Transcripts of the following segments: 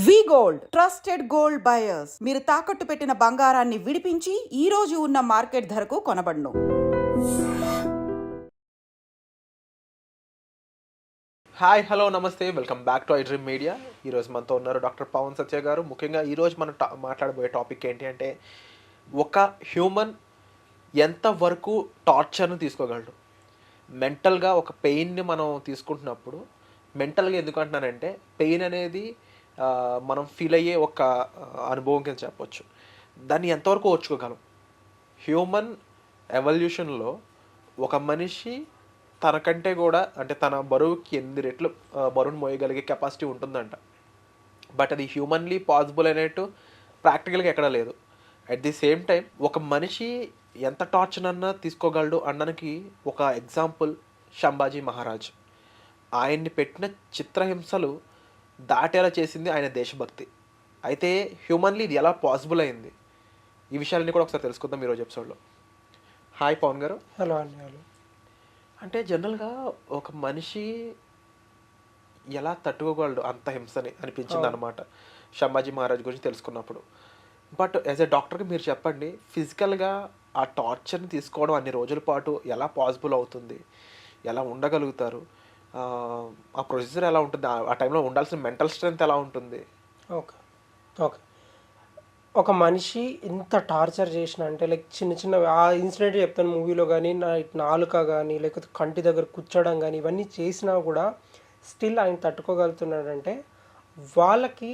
వి gold trusted gold buyers. మీరు తాకట్టు పెట్టిన బంగారాన్ని విడిపించి ఈ రోజు ఉన్న మార్కెట్ ధరకు కొనబడును. హాయ్, హలో, నమస్తే, welcome back to iDream media. ఈరోజు మనతో ఉన్నారు డాక్టర్ పవన్ సత్య గారు. ముఖ్యంగా ఈరోజు మనం మాట్లాడబోయే టాపిక్ ఏంటి అంటే, ఒక హ్యూమన్ ఎంతవరకు టార్చర్ని తీసుకోగలడు. మెంటల్గా ఒక పెయిన్ని మనం తీసుకుంటున్నప్పుడు, మెంటల్గా ఎందుకు అంటున్నానంటే, పెయిన్ అనేది మనం ఫీల్ అయ్యే ఒక అనుభవం కింద చెప్పొచ్చు. దాన్ని ఎంతవరకు ఓర్చుకోగలం. హ్యూమన్ ఎవల్యూషన్లో ఒక మనిషి తనకంటే కూడా అంటే తన బరువుకి 8 రెట్లు బరువును మోయగలిగే కెపాసిటీ ఉంటుందంట. బట్ అది హ్యూమన్లీ పాసిబుల్ అనేట్టు ప్రాక్టికల్గా ఎక్కడా లేదు. అట్ ది సేమ్ టైం ఒక మనిషి ఎంత టార్చర్ అన్నా తీసుకోగలడు అనడానికి ఒక ఎగ్జాంపుల్ సంభాజీ మహారాజ్. ఆయన్ని పెట్టిన చిత్రహింసలు దాటేలా చేసింది ఆయన దేశభక్తి. అయితే హ్యూమన్లీ ఇది ఎలా పాసిబుల్ అయింది, ఈ విషయాలన్నీ కూడా ఒకసారి తెలుసుకుందాం ఈరోజు ఎపిసోడ్లో. హాయ్ పవన్ గారు. హలో అండి. హలో. అంటే జనరల్గా ఒక మనిషి ఎలా తట్టుకోగలడు అంత హింసని అనిపించింది అనమాట సంభాజీ మహారాజ్ గురించి తెలుసుకున్నప్పుడు. బట్ యాజ్ ఎ డాక్టర్కి మీరు చెప్పండి, ఫిజికల్గా ఆ టార్చర్ని తీసుకోవడం అన్ని రోజుల పాటు ఎలా పాసిబుల్ అవుతుంది, ఎలా ఉండగలుగుతారు, ఆ ప్రొసీజర్ ఎలా ఉంటుంది, ఆ టైంలో ఉండాల్సిన మెంటల్ స్ట్రెంత్ ఎలా ఉంటుంది? ఓకే ఓకే ఒక మనిషి ఇంత టార్చర్ చేసిన అంటే లైక్ చిన్న చిన్న ఆ ఇన్సిడెంట్ చెప్తాను. మూవీలో కానీ నాలుక కానీ లేకపోతే కంటి దగ్గర కూర్చోడం కానీ ఇవన్నీ చేసినా కూడా స్టిల్ ఆయన తట్టుకోగలుగుతున్నాడంటే వాళ్ళకి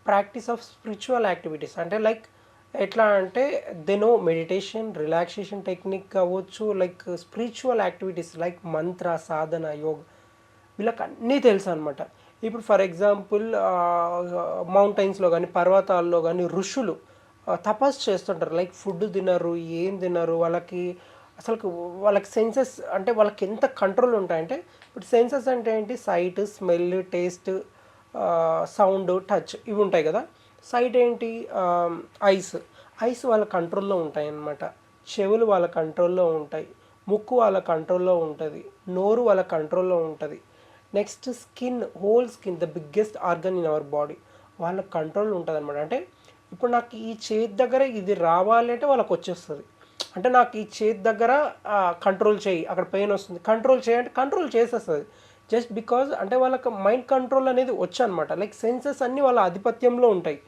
ప్రాక్టీస్ ఆఫ్ స్పిరిచువల్ యాక్టివిటీస్ అంటే లైక్ ఎట్లా అంటే దెనో మెడిటేషన్, రిలాక్సేషన్ టెక్నిక్ అవ్వచ్చు, లైక్ స్పిరిచువల్ యాక్టివిటీస్ లైక్ మంత్ర, సాధన, యోగ, వీళ్ళకి అన్నీ తెలుసు అనమాట. ఇప్పుడు ఫర్ ఎగ్జాంపుల్ మౌంటైన్స్లో కానీ పర్వతాల్లో కానీ ఋషులు తపస్సు చేస్తుంటారు. లైక్ ఫుడ్ తినరు, ఏం తినరు, వాళ్ళకి సెన్సెస్ అంటే వాళ్ళకి ఎంత కంట్రోల్ ఉంటాయంటే, ఇప్పుడు సెన్సెస్ అంటే ఏంటి, sight, smell, taste, sound, touch ఇవి ఉంటాయి కదా. సైట్ ఏంటి, ఐస్ వాళ్ళ కంట్రోల్లో ఉంటాయి అన్నమాట. చెవులు వాళ్ళ కంట్రోల్లో ఉంటాయి, ముక్కు వాళ్ళ కంట్రోల్లో ఉంటుంది, నోరు వాళ్ళ కంట్రోల్లో ఉంటుంది. Next skin, whole skin, the biggest organ in our body, వాళ్ళ కంట్రోల్ ఉంటుంది అనమాట. అంటే ఇప్పుడు నాకు ఈ చేతి దగ్గర ఇది రావాలి అంటే వాళ్ళకి వచ్చేస్తుంది. అంటే నాకు ఈ చేతి దగ్గర కంట్రోల్ చేయి, అక్కడ పెయిన్ వస్తుంది, కంట్రోల్ చేయంటే కంట్రోల్ చేసేస్తుంది. జస్ట్ బికాజ్ అంటే వాళ్ళకి మైండ్ కంట్రోల్ అనేది వచ్చనమాట. లైక్ సెన్సెస్ అన్నీ వాళ్ళ ఆధిపత్యంలో ఉంటాయి.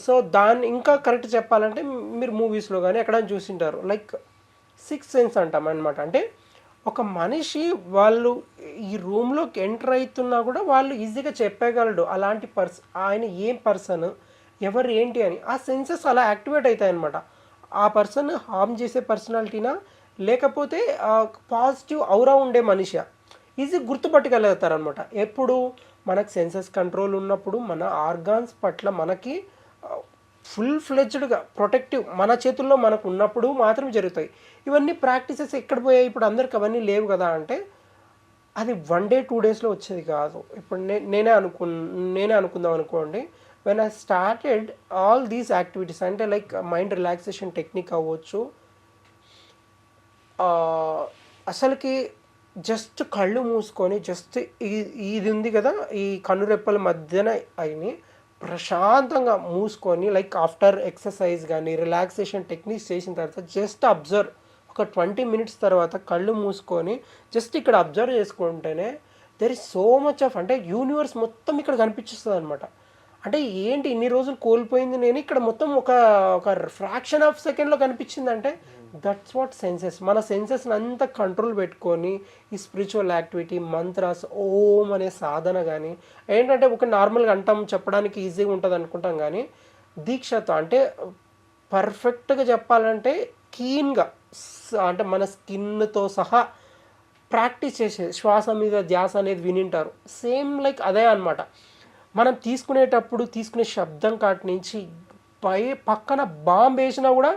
సో దాన్ని ఇంకా కరెక్ట్ చెప్పాలంటే మీరు మూవీస్లో కానీ ఎక్కడైనా చూసింటారు, లైక్ 6th సెన్స్ అంటాం అనమాట. అంటే ఒక మనిషి వాళ్ళు ఈ రూమ్లోకి ఎంటర్ అవుతున్నా కూడా వాళ్ళు ఈజీగా చెప్పగలడు అలాంటి ఆయన ఏం పర్సన్, ఎవరు ఏంటి అని. ఆ సెన్సెస్ అలా యాక్టివేట్ అవుతాయి అనమాట. ఆ పర్సన్ హార్మ్ చేసే పర్సనాలిటీనా లేకపోతే పాజిటివ్ ఔరా ఉండే మనిషి ఈజీ గుర్తుపట్టగలుగుతారనమాట. ఎప్పుడు మనకు సెన్సెస్ కంట్రోల్ ఉన్నప్పుడు మన ఆర్గాన్స్ పట్ల మనకి ఫుల్ ఫ్లెడ్జ్డ్గా ప్రొటెక్టివ్ మన చేతుల్లో మనకు ఉన్నప్పుడు మాత్రం జరుగుతాయి. ఇవన్నీ ప్రాక్టీసెస్ ఎక్కడ పోయాయి, ఇప్పుడు అందరికి అవన్నీ లేవు కదా. అంటే అది 1 day 2 daysలో వచ్చేది కాదు. ఇప్పుడు నేనే అనుకుందాం అనుకోండి, when I started all these activities అంటే లైక్ మైండ్ రిలాక్సేషన్ టెక్నిక్ అవ్వచ్చు, అసలుకి జస్ట్ కళ్ళు మూసుకొని జస్ట్ ఇది ఉంది కదా, ఈ కన్నురెప్పల మధ్యన అయినాయి ప్రశాంతంగా మూసుకొని లైక్ ఆఫ్టర్ ఎక్సర్సైజ్ కానీ రిలాక్సేషన్ టెక్నిక్స్ చేసిన తర్వాత జస్ట్ అబ్జర్వ్, ఒక 20 minutes తర్వాత కళ్ళు మూసుకొని జస్ట్ ఇక్కడ అబ్జర్వ్ చేసుకుంటేనే there is so much of అంటే యూనివర్స్ మొత్తం ఇక్కడ కనిపించేస్తుంది అనమాట. అంటే ఏంటి ఇన్ని రోజులు కోల్పోయింది నేను ఇక్కడ మొత్తం ఒక ఫ్రాక్షన్ ఆఫ్ సెకండ్లో కనిపించిందంటే దట్స్ వాట్ సెన్సెస్. మన సెన్సెస్ని అంతా కంట్రోల్ పెట్టుకొని ఈ స్పిరిచువల్ యాక్టివిటీ, మంత్రాస్, ఓం అనే సాధన కానీ ఏంటంటే ఒక నార్మల్గా అంటాం చెప్పడానికి ఈజీగా ఉంటుంది అనుకుంటాం, కానీ దీక్షతో అంటే పర్ఫెక్ట్గా చెప్పాలంటే కీన్గా అంటే మన స్కిన్తో సహా ప్రాక్టీస్ చేసే శ్వాస మీద ధ్యాస అనేది వినింటారు. సేమ్ లైక్ అదే అనమాట. మనం తీసుకునేటప్పుడు తీసుకునే శబ్దం కాటి నుంచి పక్కన బాంబు వేసినా కూడా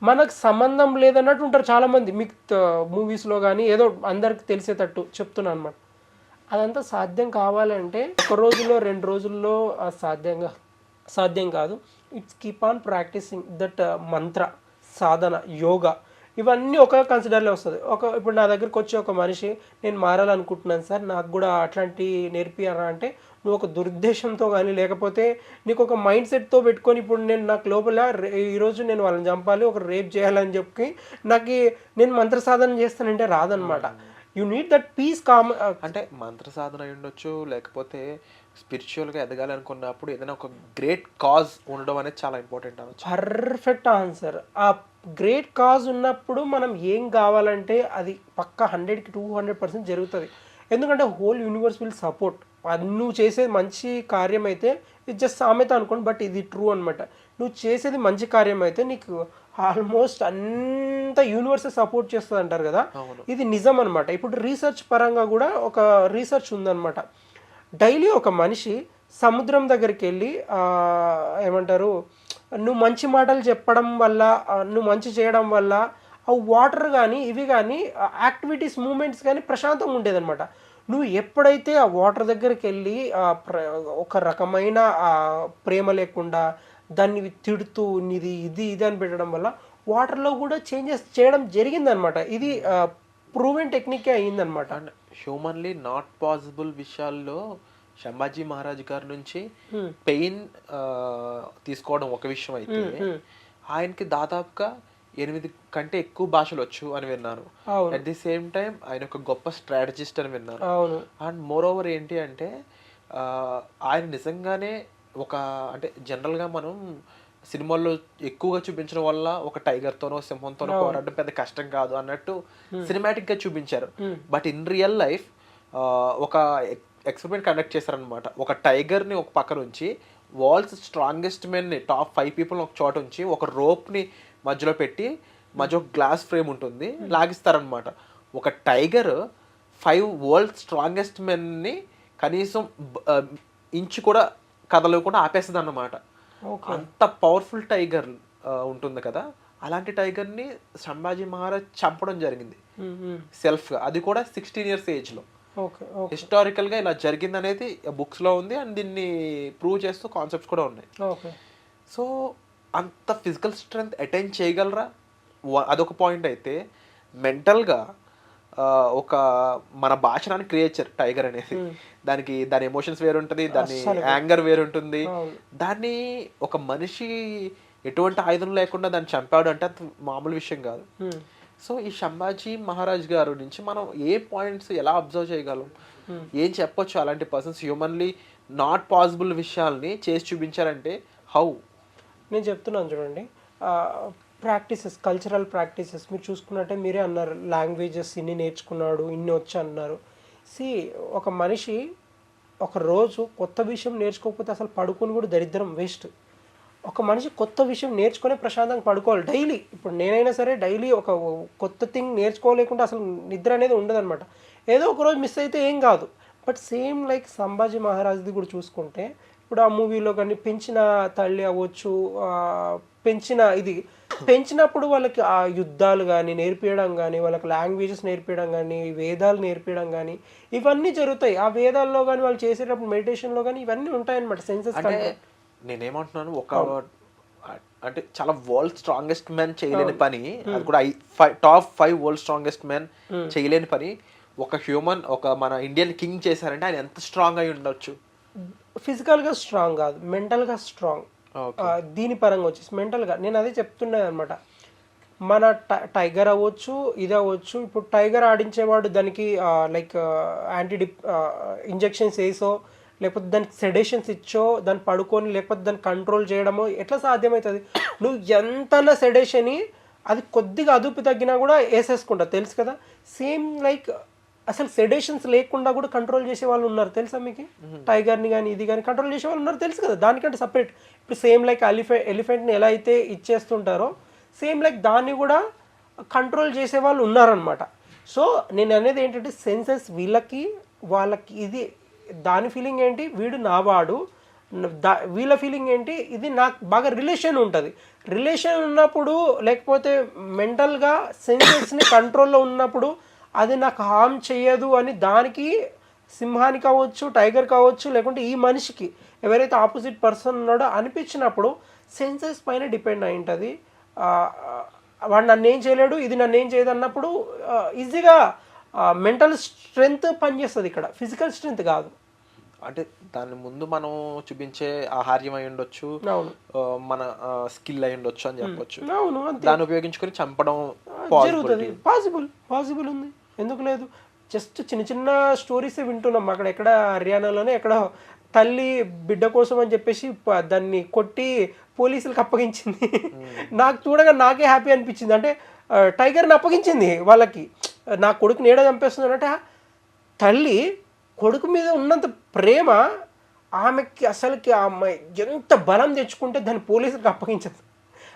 మనకు సంబంధం లేదన్నట్టు ఉంటారు చాలామంది. మీకు మూవీస్లో కానీ ఏదో అందరికి తెలిసేటట్టు చెప్తున్నాను అనమాట. అదంతా సాధ్యం కావాలంటే 1 రోజుల్లో 2 రోజుల్లో సాధ్యం కాదు. It's keep on practising that mantra, sadhana, yoga ఇవన్నీ ఒక కన్సిడర్లో వస్తుంది. ఇప్పుడు నా దగ్గరికి వచ్చి ఒక మనిషి నేను మారాలనుకుంటున్నాను సార్, నాకు కూడా అట్లాంటి నేర్పియారా అంటే నువ్వు ఒక దురుద్దేశంతో కానీ లేకపోతే నీకు ఒక మైండ్ సెట్తో పెట్టుకొని ఇప్పుడు నేను నాకు లోపల ఈరోజు నేను వాళ్ళని చంపాలి ఒక రేప్ చేయాలని చెప్పి నాకు నేను మంత్ర సాధన చేస్తానంటే రాదనమాట. You need that peace calm. అంటే మంత్ర సాధన అయి ఉండొచ్చు, లేకపోతే స్పిరిచువల్గా ఎదగాలి అనుకున్నప్పుడు ఏదైనా ఒక గ్రేట్ కాజ్ ఉండడం అనేది చాలా ఇంపార్టెంట్ అనొచ్చు. Perfect answer. ఆ గ్రేట్ కాజ్ ఉన్నప్పుడు మనం ఏం కావాలంటే అది పక్కా 100కి 200% జరుగుతుంది. ఎందుకంటే హోల్ యూనివర్స్ విల్ సపోర్ట్. అది నువ్వు చేసేది మంచి కార్యం అయితే ఇది జస్ట్ సామెత అనుకోండి, బట్ ఇది ట్రూ అనమాట. నువ్వు చేసేది మంచి కార్యం అయితే నీకు ఆల్మోస్ట్ అంత యూనివర్సే సపోర్ట్ చేస్తుంది అంటారు కదా, ఇది నిజం అనమాట. ఇప్పుడు రీసెర్చ్ పరంగా కూడా ఒక రీసెర్చ్ ఉందన్నమాట. డైలీ ఒక మనిషి సముద్రం దగ్గరికి వెళ్ళి ఏమంటారు, నువ్వు మంచి మాటలు చెప్పడం వల్ల, నువ్వు మంచి చేయడం వల్ల ఆ వాటర్ కానీ ఇవి కానీ యాక్టివిటీస్ మూమెంట్స్ కానీ ప్రశాంతంగా ఉండేదన్నమాట. నువ్వు ఎప్పుడైతే ఆ వాటర్ దగ్గరికి వెళ్ళి ఒక రకమైన ప్రేమ లేకుండా దాన్ని తిడుతూ ఇది ఇది ఇది అని పెట్టడం వల్ల వాటర్లో కూడా చేంజెస్ చేయడం జరిగిందనమాట. ఇది ప్రూవెన్ టెక్నికే అయ్యిందనమాట. హ్యూమన్లీ నాట్ పాసిబుల్ విషయాల్లో శంభాజీ మహారాజ్ గారి నుంచి పెయిన్ తీసుకోవడం ఒక విషయం అయితే, ఆయనకి దాదాపుగా 8 కంటే ఎక్కువ భాషలు వచ్చు అని విన్నాను. అట్ ది సేమ్ టైం ఆయన ఒక గొప్ప స్ట్రాటజిస్ట్ అని విన్నాను. అండ్ మోర్ ఓవర్ ఏంటి అంటే ఆయన నిజంగానే ఒక అంటే జనరల్గా మనం సినిమాల్లో ఎక్కువగా చూపించడం వల్ల ఒక టైగర్తోనో సింహంతోనో పోరాడడం పెద్ద కష్టం కాదు అన్నట్టు సినిమాటిక్ గా చూపించారు. బట్ ఇన్ రియల్ లైఫ్ ఒక ఎక్స్పెరిమెంట్ కండక్ట్ చేశారనమాట. ఒక టైగర్ని ఒక పక్కన ఉంచి వరల్డ్స్ స్ట్రాంగెస్ట్ మెన్ని టాప్ 5 పీపుల్ ఒక చోట ఉంచి ఒక రోప్ని మధ్యలో పెట్టి మధ్య ఒక గ్లాస్ ఫ్రేమ్ ఉంటుంది, లాగిస్తారనమాట. ఒక టైగర్ 5 వరల్డ్ స్ట్రాంగెస్ట్ మెన్ని కనీసం ఇంచు కూడా కదలకుండా ఆపేస్తుంది అన్నమాట. అంత పవర్ఫుల్ టైగర్ ఉంటుంది కదా, అలాంటి టైగర్ని సంభాజీ మహారాజ్ చంపడం జరిగింది సెల్ఫ్గా, అది కూడా 16 years ఏజ్లో. హిస్టారికల్గా ఇలా జరిగింది అనేది బుక్స్లో ఉంది. అండ్ దీన్ని ప్రూవ్ చేస్తూ కాన్సెప్ట్స్ కూడా ఉన్నాయి. సో అంత ఫిజికల్ స్ట్రెంగ్త్ అటైన్ చేయగలరా, అదొక పాయింట్ అయితే. మెంటల్గా ఒక మన భాషనాన్ని క్రియేచర్ టైగర్ అనేది, దాని ఎమోషన్స్ వేరుంటుంది, దాని యాంగర్ వేరుంటుంది. దాన్ని ఒక మనిషి ఎటువంటి ఆయుధం లేకుండా దాన్ని చంపాడు అంటే అది మామూలు విషయం కాదు. సో ఈ శంభాజీ మహారాజ్ గారు నుంచి మనం ఏ పాయింట్స్ ఎలా అబ్జర్వ్ చేయగలం, ఏం చెప్పొచ్చు అలాంటి పర్సన్స్ హ్యూమన్లీ నాట్ పాసిబుల్ విషయాల్ని చేసి చూపించారంటే హౌ? నేను చెప్తున్నాను చూడండి, ప్రాక్టీసెస్, కల్చరల్ ప్రాక్టీసెస్ మీరు చూసుకున్నట్టే మీరే అన్నారు, లాంగ్వేజెస్ ఇన్ని నేర్చుకున్నాడు, ఇన్ని వచ్చి అన్నారు. ఒక మనిషి ఒక రోజు కొత్త విషయం నేర్చుకోకపోతే అసలు పడుకొని కూడా దరిద్రం, వేస్ట్. ఒక మనిషి కొత్త విషయం నేర్చుకునే ప్రశాంతంగా పడుకోవాలి డైలీ. ఇప్పుడు నేనైనా సరే డైలీ ఒక కొత్త థింగ్ నేర్చుకోలేకుండా అసలు నిద్ర అనేది ఉండదన్నమాట. ఏదో ఒక రోజు మిస్ అయితే ఏం కాదు. బట్ సేమ్ లైక్ సంభాజీ మహారాజ్ది కూడా చూసుకుంటే, ఇప్పుడు ఆ మూవీలో కానీ పెంచిన తల్లి అవ్వచ్చు, పెంచినప్పుడు వాళ్ళకి ఆ యుద్ధాలు కానీ నేర్పించడం కానీ, వాళ్ళకి లాంగ్వేజెస్ నేర్పించడం కానీ, వేదాలు నేర్పించడం కానీ ఇవన్నీ జరుగుతాయి. ఆ వేదాల్లో కానీ వాళ్ళు చేసేటప్పుడు మెడిటేషన్లో కానీ ఇవన్నీ ఉంటాయన్నమాట. సెన్సెస్ నేనేమంటున్నాను, ఒక అంటే చాలా వరల్డ్ స్ట్రాంగెస్ట్ మెన్ చేయలేని పని, అది కూడా టాప్ 5 వరల్డ్ స్ట్రాంగెస్ట్ మెన్ చేయలేని పని ఒక హ్యూమన్, ఒక మన ఇండియన్ కింగ్ చేశారంటే ఆయన ఎంత స్ట్రాంగ్ అయి ఉండొచ్చు? ఫిజికల్గా స్ట్రాంగ్ కాదు, మెంటల్గా స్ట్రాంగ్. దీని పరంగా వచ్చేసి మెంటల్గా నేను అదే చెప్తున్నాను అనమాట. మన టైగర్ అవ్వచ్చు, ఇది అవ్వచ్చు. ఇప్పుడు టైగర్ ఆడించేవాడు దానికి లైక్ ఇంజెక్షన్స్ వేసో, లేకపోతే దానికి సెడేషన్స్ ఇచ్చో, దాన్ని పడుకొని లేకపోతే దాన్ని కంట్రోల్ చేయడమో ఎట్లా సాధ్యమవుతుంది? నువ్వు ఎంతనా సెడేషన్ అది కొద్దిగా అదుపు తగ్గినా కూడా వేసేసుకుంటా, తెలుసు కదా. సేమ్ లైక్ అసలు సెడేషన్స్ లేకుండా కూడా కంట్రోల్ చేసే వాళ్ళు ఉన్నారు, తెలుసా మీకు? టైగర్ని కానీ ఇది కానీ కంట్రోల్ చేసే వాళ్ళు ఉన్నారు, తెలుసు కదా. దానికంటే సపరేట్. ఇప్పుడు సేమ్ లైక్ ఎలిఫెంట్ని ఎలా అయితే ఇచ్చేస్తుంటారో సేమ్ లైక్ దాన్ని కూడా కంట్రోల్ చేసే వాళ్ళు ఉన్నారనమాట. సో నేను అనేది ఏంటంటే సెన్సెస్ వాళ్ళకి ఇది దాని ఫీలింగ్ ఏంటి, వీడు నావాడు, వీళ్ళ ఫీలింగ్ ఏంటి, ఇది నాకు బాగా రిలేషన్ ఉంటుంది. రిలేషన్ ఉన్నప్పుడు లేకపోతే మెంటల్గా సెన్సెస్ని కంట్రోల్లో ఉన్నప్పుడు అది నాకు హార్మ్ చేయదు అని దానికి, సింహానికి కావచ్చు, టైగర్ కావచ్చు, లేకుంటే ఈ మనిషికి ఎవరైతే ఆపోజిట్ పర్సన్ ఉన్నాడో అనిపించినప్పుడు సెన్సెస్ పైన డిపెండ్ అయి ఉంటుంది. వాడు నన్ను ఏం చేయలేడు, ఇది నన్ను ఏం చేయదు అన్నప్పుడు ఈజీగా మెంటల్ స్ట్రెంగ్త్ పనిచేస్తుంది ఇక్కడ, ఫిజికల్ స్ట్రెంగ్త్ కాదు. అంటే దాని ముందు మనం చూపించే ఆహార్యం అయి ఉండొచ్చు, అవును మన స్కిల్ అయి ఉండొచ్చు అని చెప్పొచ్చు. అవును అంతే దాన్ని ఉపయోగించుకొని చంపడం జరుగుతుంది. పాసిబుల్ ఉంది, ఎందుకు లేదు. జస్ట్ చిన్న చిన్న స్టోరీస్ వింటున్నాం. అక్కడ ఎక్కడ హర్యానాలోనే ఎక్కడ తల్లి బిడ్డ కోసం అని చెప్పేసి దాన్ని కొట్టి పోలీసులకు అప్పగించింది. నాకు చూడగా నాకే హ్యాపీ అనిపించింది. అంటే టైగర్ని అప్పగించింది వాళ్ళకి, నా కొడుకు నీడ చంపేస్తుందంటే తల్లి కొడుకు మీద ఉన్నంత ప్రేమ ఆమెకి అసలుకి ఆ అమ్మాయి ఎంత బలం తెచ్చుకుంటే దాన్ని పోలీసులకు అప్పగించదు.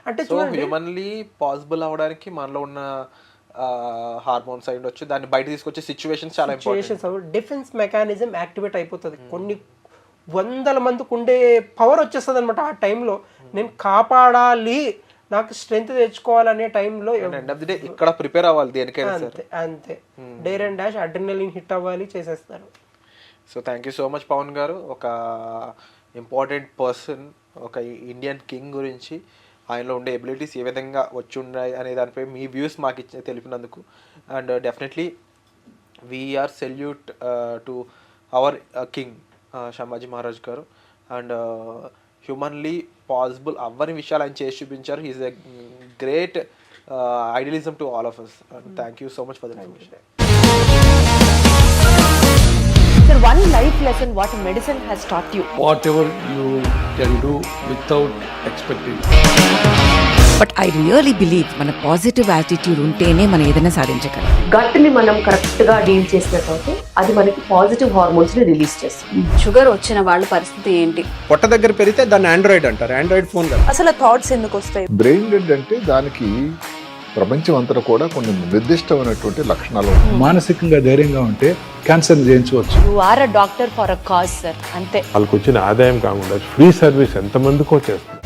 అంటే హ్యూమన్లీ పాసిబుల్ అవడానికి మనలో ఉన్న హార్మోన్స్ అయి ఉండొచ్చు, దాన్ని బయట తీసుకొచ్చే సిచ్యువేషన్స్ చాలా ఇంపార్టెంట్. డిఫెన్స్ మెకానిజం యాక్టివేట్ అయిపోతుంది. కొన్ని వందల మందికి ఉండే పవర్ వచ్చేస్తుంది అనమాట ఆ టైంలో. నేను కాపాడాలి, నాకు స్ట్రెంగ్త్ తెచ్చుకోవాలనే టైంలో ఇక్కడ ప్రిపేర్ అవ్వాలి దేనికైనా సరే. అంతే dare and dash adrenaline hit అవ్వాలి, చేసేస్తారు. So thank you so much Pavan garu. ఒక ఇంపార్టెంట్ పర్సన్, ఒక ఇండియన్ కింగ్ గురించి, ఆయనలో ఉండే ఎబిలిటీస్ ఏ విధంగా వచ్చి ఉన్నాయి అనే దానిపై మీ వ్యూస్ మాకు తెలిపినందుకు. And definitely we are salute to our king Sambhaji Maharaj గారు. అండ్ హ్యూమన్లీ పాసిబుల్ అవ్వని విషయాలు ఆయన చేసి చూపించారు. He is a great idealism to all of us. Thank you so much for the information. Sir, one life lesson what medicine has taught you. Whatever you can do without expecting. But I really believe మన positive attitude ఉంటేనే మనం ఏదైనా సాధించగలం. గట్ని మనం కరెక్ట్గా deal చేసినట్లయితే అది మనకి పాజిటివ్ హార్మోన్స్ని రిలీజ్ చేస్తుంది. షుగర్ వచ్చిన వాళ్ళ పరిస్థితి ఏంటి? పొట్ట దగ్గర పెరిగితే దాన్ని ఆండ్రాయిడ్ అంటారు, ఆండ్రాయిడ్ ఫోన్ కదా. అసలు థాట్స్ ఎందుకు వస్తాయి? బ్రెయిన్ డెడ్ అంటే దానికి ప్రపంచం అంతా కూడా కొన్ని నిర్దిష్టమైనటువంటి లక్షణాలు ఉన్నాయి. మానసికంగా ధైర్యంగా ఉంటే క్యాన్సర్ జయించవచ్చు. You are a doctor for a cause sir, అంతే. వాళ్ళకి వచ్చిన ఆదాయం కాకుండా ఫ్రీ సర్వీస్ ఎంతమందికో చేస్తుంది.